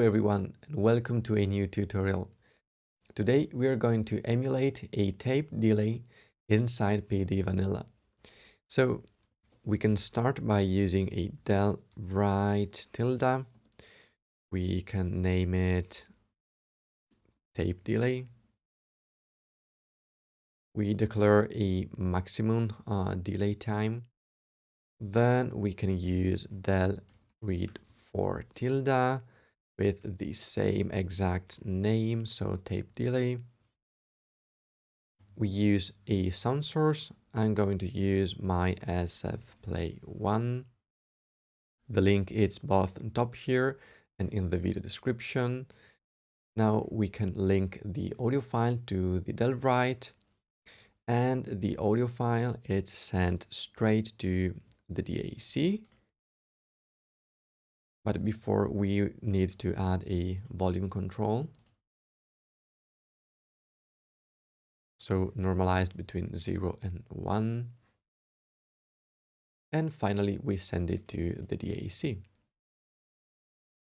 everyone and welcome to a new tutorial. Today we are going to emulate a tape delay inside PD Vanilla. So we can start by using a del write tilde. We can name it tape delay. We declare a maximum delay time. Then we can use del read for tilde with the same exact name, so tape delay. We use a sound source. I'm going to use my SF Play 1. The link is both on top here and in the video description. Now we can link the audio file to the del write, and the audio file is sent straight to the DAC. But before, we need to add a volume control. So normalized between 0 and 1. And finally, we send it to the DAC.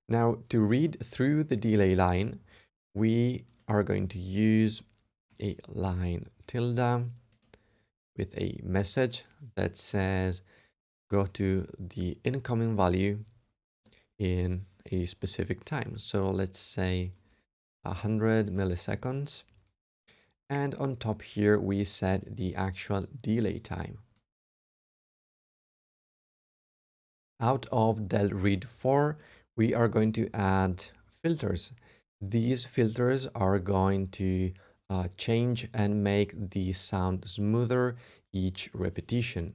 Now, to read through the delay line, we are going to use a line tilde with a message that says go to the incoming value in a specific time. So let's say 100 milliseconds. And on top here, we set the actual delay time. Out of del read for, we are going to add filters. These filters are going to change and make the sound smoother each repetition.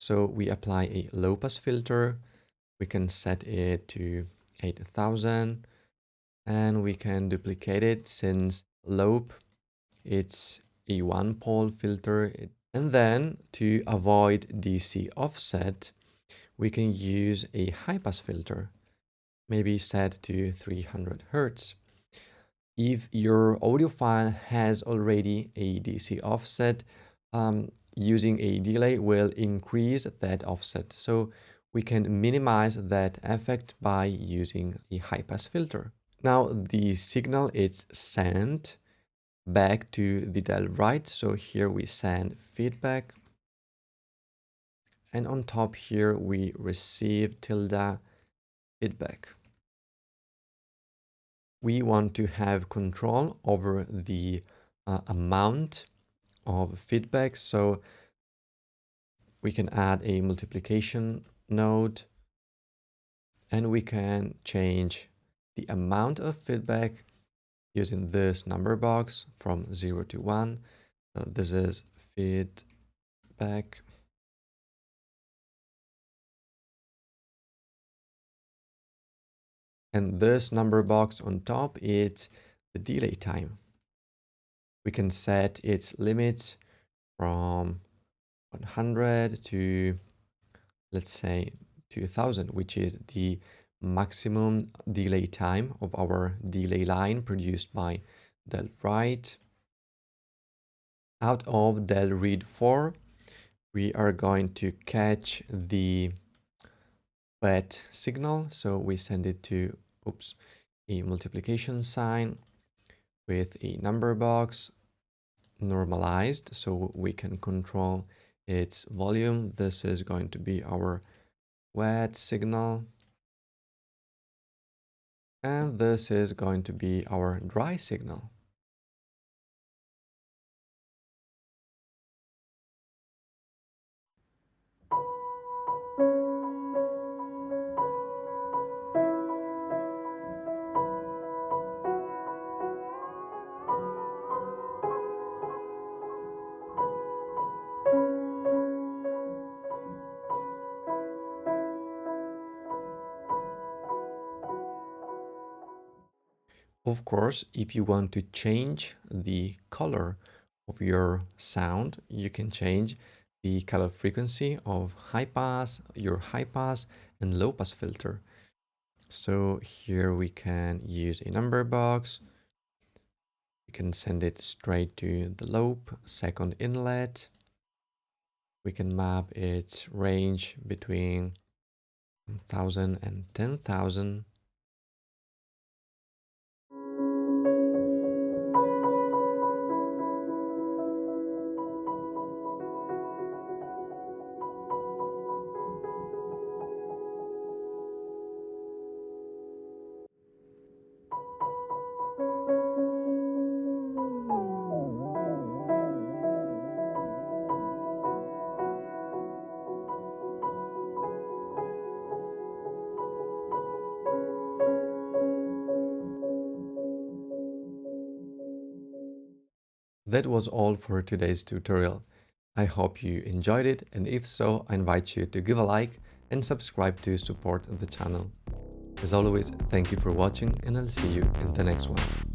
So we apply a low pass filter. We can set it to 8000 and we can duplicate it since loop, it's a one pole filter. And then to avoid DC offset, we can use a high pass filter, maybe set to 300 Hertz. If your audio file has already a DC offset, using a delay will increase that offset. So we can minimize that effect by using a high pass filter. Now the signal is sent back to the del write. So here we send feedback. And on top here, we receive tilde feedback. We want to have control over the amount of feedback. So we can add a multiplication node and we can change the amount of feedback using this number box from 0 to 1. So this is feedback. And this number box on top is the delay time. We can set its limits from 100 to, let's say, 2000, which is the maximum delay time of our delay line produced by del write. Out of del read for, we are going to catch the wet signal. So we send it to, a multiplication sign with a number box normalized so we can control its volume. This is going to be our wet signal. And this is going to be our dry signal. Of course, if you want to change the color of your sound, you can change the color frequency of your high pass and low pass filter. So here we can use a number box. We can send it straight to the loop, second inlet. We can map its range between 1000 and 10,000. that was all for today's tutorial. I hope you enjoyed it, and if so, I invite you to give a like and subscribe to support the channel. As always, thank you for watching, and I'll see you in the next one.